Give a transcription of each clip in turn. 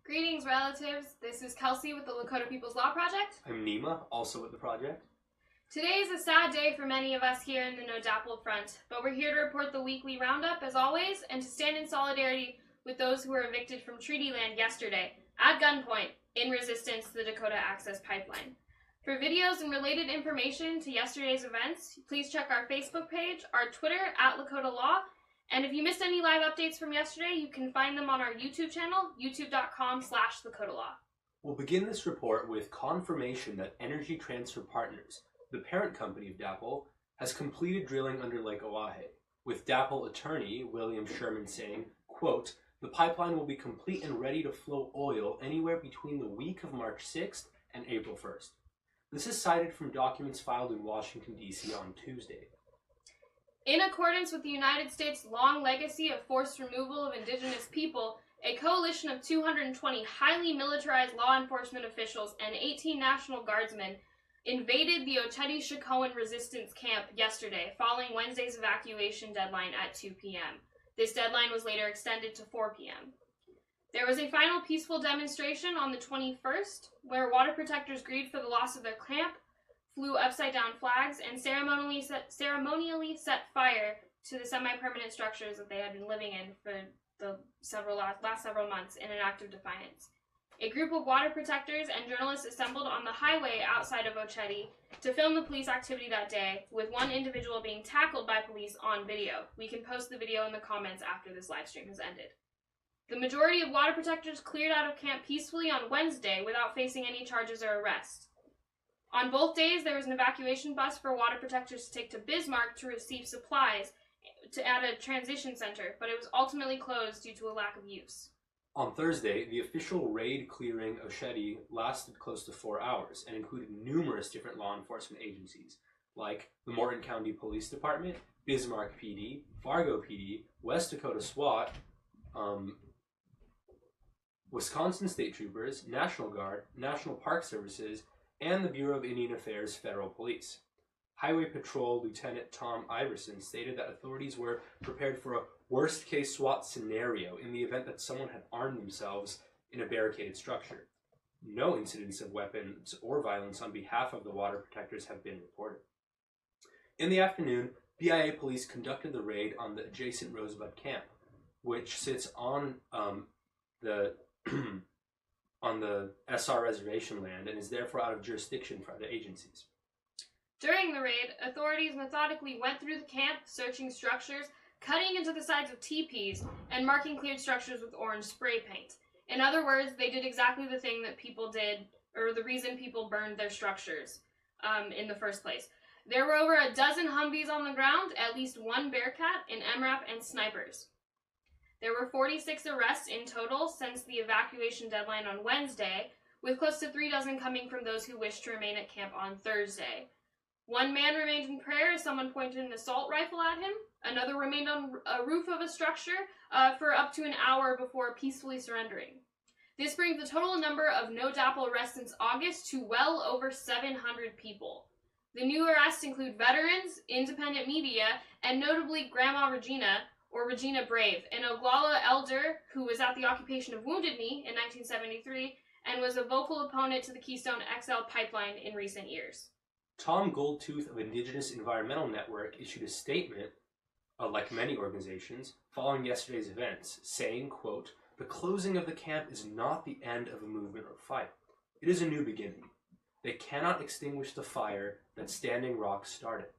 Greetings, relatives. This is Kelsey with the Lakota People's Law Project. I'm Nima, also with the project. Today is a sad day for many of us here in the No DAPL front, but we're here to report the weekly Roundup, as always, and to stand in solidarity with those who were evicted from treaty land yesterday, at gunpoint, in resistance to the Dakota Access Pipeline. For videos and related information to yesterday's events, please check our Facebook page, our Twitter, @Lakotalaw, and if you missed any live updates from yesterday, you can find them on our YouTube channel, youtube.com/Lakotalaw. We'll begin this report with confirmation that Energy Transfer Partners, the parent company of DAPL, has completed drilling under Lake Oahe, with DAPL attorney William Sherman saying, quote, "The pipeline will be complete and ready to flow oil anywhere between the week of March 6th and April 1st. This is cited from documents filed in Washington, D.C. on Tuesday. In accordance with the United States' long legacy of forced removal of indigenous people, a coalition of 220 highly militarized law enforcement officials and 18 National Guardsmen invaded the Oceti-Sakowin resistance camp yesterday, following Wednesday's evacuation deadline at 2 p.m. This deadline was later extended to 4 p.m. There was a final peaceful demonstration on the 21st, where water protectors grieved for the loss of their camp, flew upside-down flags, and ceremonially set fire to the semi-permanent structures that they had been living in for the last several months in an act of defiance. A group of water protectors and journalists assembled on the highway outside of Oceti to film the police activity that day, with one individual being tackled by police on video. We can post the video in the comments after this live stream has ended. The majority of water protectors cleared out of camp peacefully on Wednesday without facing any charges or arrests. On both days, there was an evacuation bus for water protectors to take to Bismarck to receive supplies at a transition center, but it was ultimately closed due to a lack of use. On Thursday, the official raid clearing Oceti lasted close to 4 hours and included numerous different law enforcement agencies, like the Morton County Police Department, Bismarck PD, Fargo PD, West Dakota SWAT, Wisconsin State Troopers, National Guard, National Park Services, and the Bureau of Indian Affairs Federal Police. Highway Patrol Lieutenant Tom Iverson stated that authorities were prepared for a worst-case SWAT scenario in the event that someone had armed themselves in a barricaded structure. No incidents of weapons or violence on behalf of the water protectors have been reported. In the afternoon, BIA police conducted the raid on the adjacent Rosebud camp, which sits on the SR reservation land and is therefore out of jurisdiction for other agencies. During the raid, authorities methodically went through the camp, searching structures, cutting into the sides of teepees, and marking cleared structures with orange spray paint. In other words, they did exactly the thing that people did, or the reason people burned their structures in the first place. There were over a dozen Humvees on the ground, at least one Bearcat, an MRAP, and snipers. There were 46 arrests in total since the evacuation deadline on Wednesday, with close to 3 dozen coming from those who wished to remain at camp on Thursday. One man remained in prayer as someone pointed an assault rifle at him. Another remained on a roof of a structure for up to an hour before peacefully surrendering. This brings the total number of no DAPL arrests since August to well over 700 people. The new arrests include veterans, independent media, and notably Grandma Regina, or Regina Brave, an Oglala elder who was at the occupation of Wounded Knee in 1973 and was a vocal opponent to the Keystone XL pipeline in recent years. Tom Goldtooth of Indigenous Environmental Network issued a statement, like many organizations, following yesterday's events, saying, quote, "The closing of the camp is not the end of a movement or fight. It is a new beginning. They cannot extinguish the fire that Standing Rock started.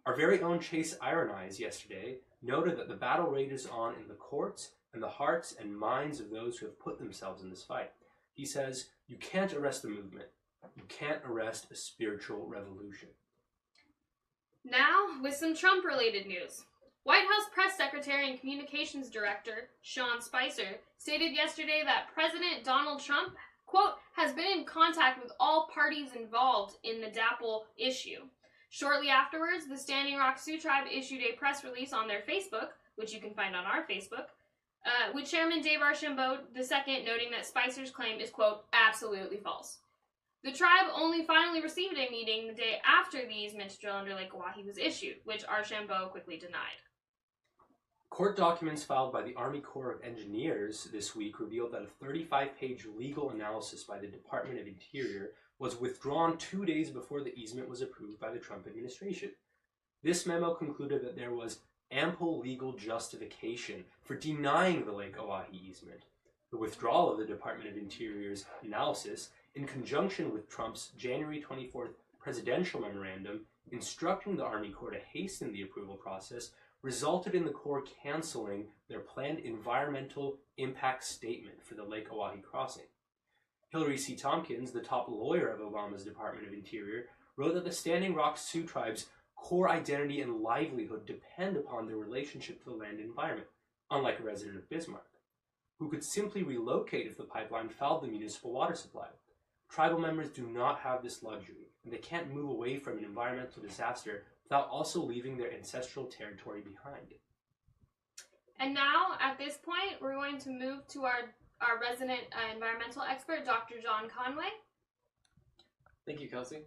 Our very own Chase Iron Eyes yesterday noted that the battle rages on in the courts and the hearts and minds of those who have put themselves in this fight. He says, you can't arrest a movement. You can't arrest a spiritual revolution." Now, with some Trump-related news. White House Press Secretary and Communications Director Sean Spicer stated yesterday that President Donald Trump, quote, has been in contact with all parties involved in the DAPL issue. Shortly afterwards, the Standing Rock Sioux Tribe issued a press release on their Facebook, which you can find on our Facebook, with Chairman Dave Archambault II noting that Spicer's claim is, quote, absolutely false. The tribe only finally received a meeting the day after the easement to drill under Lake Oahe was issued, which Archambault quickly denied. Court documents filed by the Army Corps of Engineers this week revealed that a 35-page legal analysis by the Department of Interior was withdrawn 2 days before the easement was approved by the Trump administration. This memo concluded that there was ample legal justification for denying the Lake Oahe easement. The withdrawal of the Department of Interior's analysis, in conjunction with Trump's January 24th presidential memorandum instructing the Army Corps to hasten the approval process, resulted in the Corps canceling their planned environmental impact statement for the Lake Oahe crossing. Hillary C. Tompkins, the top lawyer of Obama's Department of Interior, wrote that the Standing Rock Sioux tribe's core identity and livelihood depend upon their relationship to the land and environment, unlike a resident of Bismarck, who could simply relocate if the pipeline fouled the municipal water supply. Tribal members do not have this luxury, and they can't move away from an environmental disaster without also leaving their ancestral territory behind. And now, at this point, we're going to move to our resident environmental expert, Dr. Jon Conway. Thank you, Kelsey.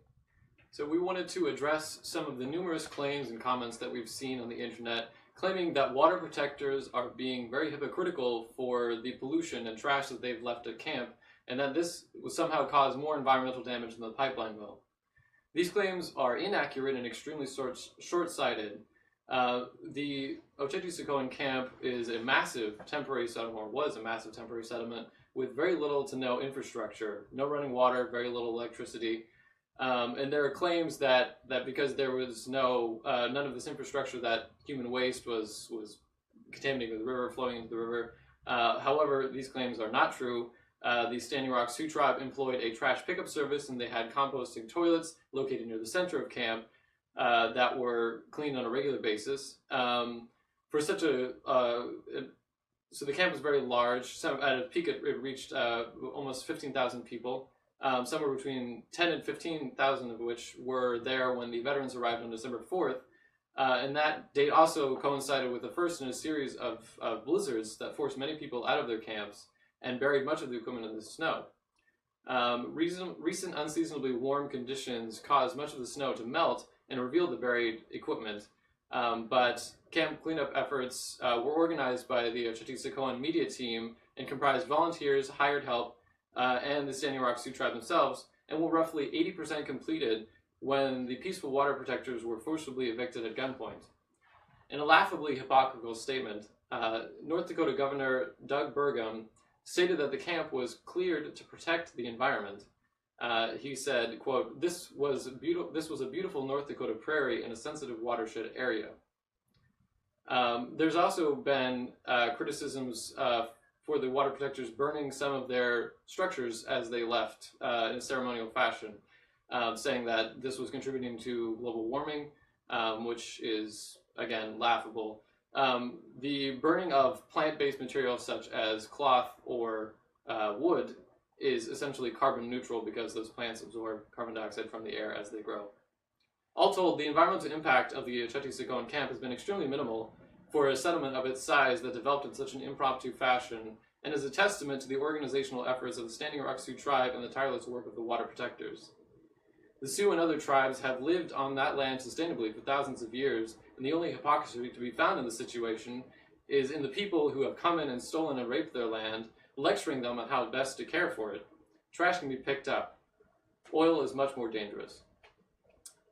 So we wanted to address some of the numerous claims and comments that we've seen on the internet claiming that water protectors are being very hypocritical for the pollution and trash that they've left at camp, and that this will somehow cause more environmental damage than the pipeline will. These claims are inaccurate and extremely short-sighted. The Oceti-Sakowin camp is a massive temporary settlement, or was a massive temporary settlement, with very little to no infrastructure, no running water, very little electricity. And there are claims that because there was none of this infrastructure, that human waste was contaminating the river, flowing into the river. However, these claims are not true. The Standing Rock Sioux tribe employed a trash pickup service, and they had composting toilets located near the center of camp that were cleaned on a regular basis. For such so the camp was very large. At a peak, it reached almost 15,000 people. Somewhere between 10 and 15,000 of which were there when the veterans arrived on December 4th. And that date also coincided with the first in a series of blizzards that forced many people out of their camps and buried much of the equipment in the snow. Recent unseasonably warm conditions caused much of the snow to melt and revealed the buried equipment. But camp cleanup efforts were organized by the Oceti-Sakowin media team and comprised volunteers, hired help, and the Standing Rock Sioux tribe themselves, and were roughly 80% completed when the peaceful water protectors were forcibly evicted at gunpoint. In a laughably hypocritical statement, North Dakota Governor Doug Burgum stated that the camp was cleared to protect the environment. He said, quote, this was a beautiful North Dakota prairie in a sensitive watershed area. There's also been criticisms for the water protectors burning some of their structures as they left in a ceremonial fashion, saying that this was contributing to global warming, which is, again, laughable. The burning of plant-based materials such as cloth or wood is essentially carbon neutral because those plants absorb carbon dioxide from the air as they grow. All told, the environmental impact of the Oceti-Sakowin camp has been extremely minimal for a settlement of its size that developed in such an impromptu fashion, and is a testament to the organizational efforts of the Standing Rock Sioux tribe and the tireless work of the water protectors. The Sioux and other tribes have lived on that land sustainably for thousands of years, and the only hypocrisy to be found in the situation is in the people who have come in and stolen and raped their land, lecturing them on how best to care for it. Trash can be picked up. Oil is much more dangerous.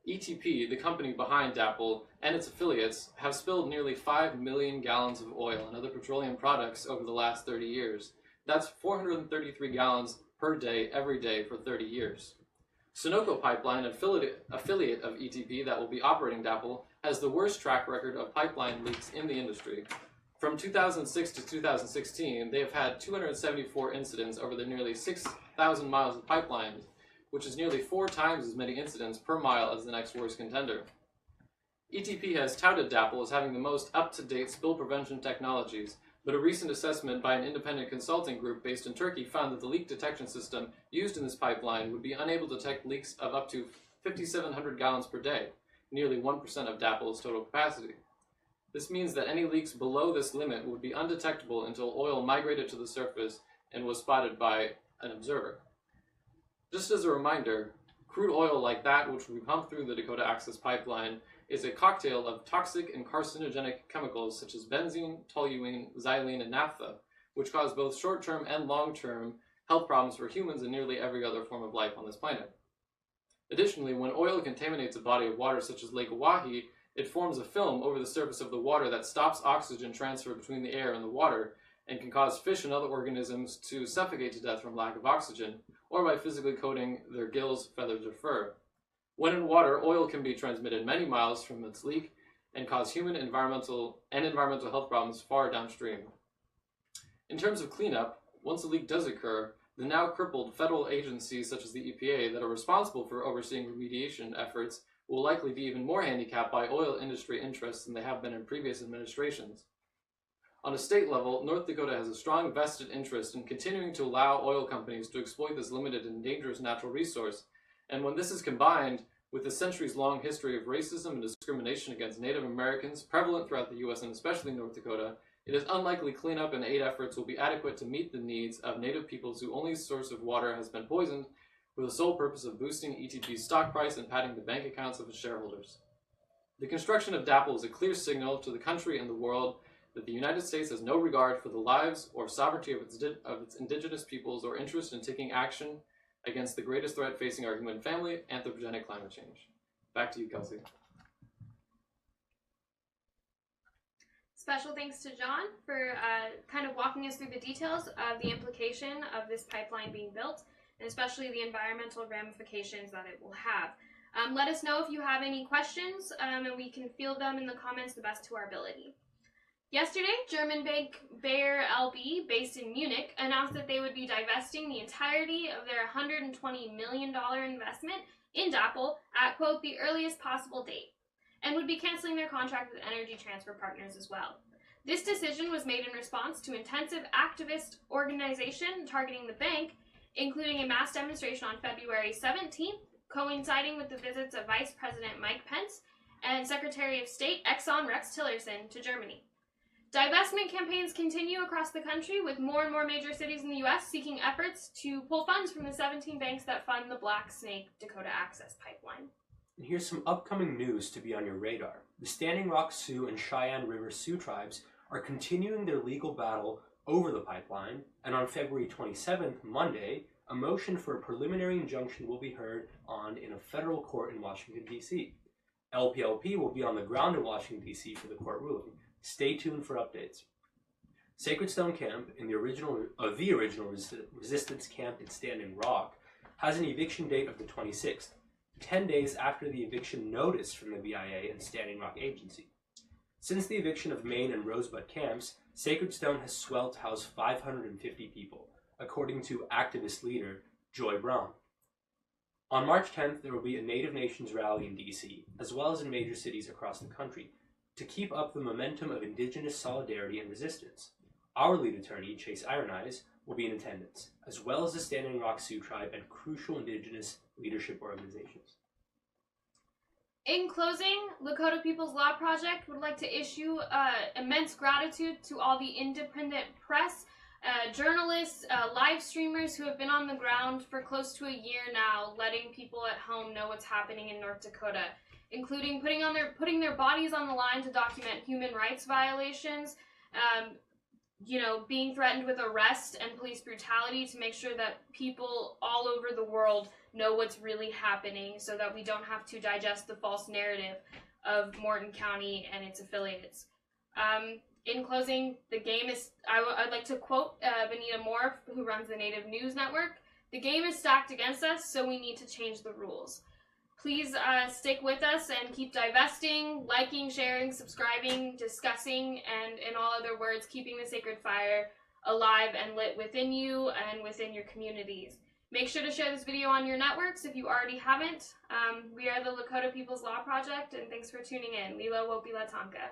ETP, the company behind DAPL, and its affiliates have spilled nearly 5 million gallons of oil and other petroleum products over the last 30 years. That's 433 gallons per day, every day, for 30 years. Sunoco Pipeline, affiliate of ETP that will be operating DAPL, has the worst track record of pipeline leaks in the industry. From 2006 to 2016, they have had 274 incidents over the nearly 6,000 miles of pipelines, which is nearly 4 times as many incidents per mile as the next worst contender. ETP has touted DAPL as having the most up-to-date spill prevention technologies, but a recent assessment by an independent consulting group based in Turkey found that the leak detection system used in this pipeline would be unable to detect leaks of up to 5,700 gallons per day, nearly 1% of DAPL's total capacity. This means that any leaks below this limit would be undetectable until oil migrated to the surface and was spotted by an observer. Just as a reminder, crude oil like that which will be pumped through the Dakota Access Pipeline is a cocktail of toxic and carcinogenic chemicals such as benzene, toluene, xylene, and naphtha, which cause both short-term and long-term health problems for humans and nearly every other form of life on this planet. Additionally, when oil contaminates a body of water such as Lake Oahe, it forms a film over the surface of the water that stops oxygen transfer between the air and the water and can cause fish and other organisms to suffocate to death from lack of oxygen, or by physically coating their gills, feathers, or fur. When in water, oil can be transmitted many miles from its leak and cause human environmental health problems far downstream. In terms of cleanup, once a leak does occur, the now crippled federal agencies such as the EPA that are responsible for overseeing remediation efforts will likely be even more handicapped by oil industry interests than they have been in previous administrations. On a state level, North Dakota has a strong vested interest in continuing to allow oil companies to exploit this limited and dangerous natural resource, and when this is combined with the centuries-long history of racism and discrimination against Native Americans prevalent throughout the U.S. and especially North Dakota, it is unlikely cleanup and aid efforts will be adequate to meet the needs of Native peoples whose only source of water has been poisoned for the sole purpose of boosting ETG's stock price and padding the bank accounts of its shareholders. The construction of DAPL is a clear signal to the country and the world that the United States has no regard for the lives or sovereignty of its indigenous peoples or interest in taking action against the greatest threat facing our human family, anthropogenic climate change. Back to you, Kelsey. Special thanks to Jon for kind of walking us through the details of the implication of this pipeline being built, and especially the environmental ramifications that it will have. Let us know if you have any questions, and we can field them in the comments the best to our ability. Yesterday, German bank Bayer LB, based in Munich, announced that they would be divesting the entirety of their $120 million investment in DAPL at, quote, the earliest possible date, and would be canceling their contract with Energy Transfer Partners as well. This decision was made in response to intensive activist organization targeting the bank, including a mass demonstration on February 17th, coinciding with the visits of Vice President Mike Pence and Secretary of State Exxon Rex Tillerson to Germany. Divestment campaigns continue across the country, with more and more major cities in the U.S. seeking efforts to pull funds from the 17 banks that fund the Black Snake Dakota Access Pipeline. And here's some upcoming news to be on your radar. The Standing Rock Sioux and Cheyenne River Sioux tribes are continuing their legal battle over the pipeline, and on February 27th, Monday, a motion for a preliminary injunction will be heard on in a federal court in Washington, D.C. LPLP will be on the ground in Washington, D.C. for the court ruling. Stay tuned for updates. Sacred Stone Camp, in the original resistance camp in Standing Rock, has an eviction date of the 26th, 10 days after the eviction notice from the BIA and Standing Rock Agency. Since the eviction of Maine and Rosebud camps, Sacred Stone has swelled to house 550 people, according to activist leader Joy Brown. On March 10th, there will be a Native Nations rally in D.C., as well as in major cities across the country, to keep up the momentum of Indigenous solidarity and resistance. Our lead attorney, Chase Ironeyes, will be in attendance, as well as the Standing Rock Sioux Tribe and crucial Indigenous leadership organizations. In closing, Lakota People's Law Project would like to issue immense gratitude to all the independent press, journalists, live streamers who have been on the ground for close to a year now, letting people at home know what's happening in North Dakota, including putting their bodies on the line to document human rights violations, being threatened with arrest and police brutality to make sure that people all over the world know what's really happening, so that we don't have to digest the false narrative of Morton County and its affiliates. In closing, I'd like to quote Benita Moore, who runs the Native News Network. "The game is stacked against us, so we need to change the rules." Please stick with us and keep divesting, liking, sharing, subscribing, discussing, and in all other words, keeping the sacred fire alive and lit within you and within your communities. Make sure to share this video on your networks if you already haven't. We are the Lakota People's Law Project, and thanks for tuning in. Lila Wopi Latanka.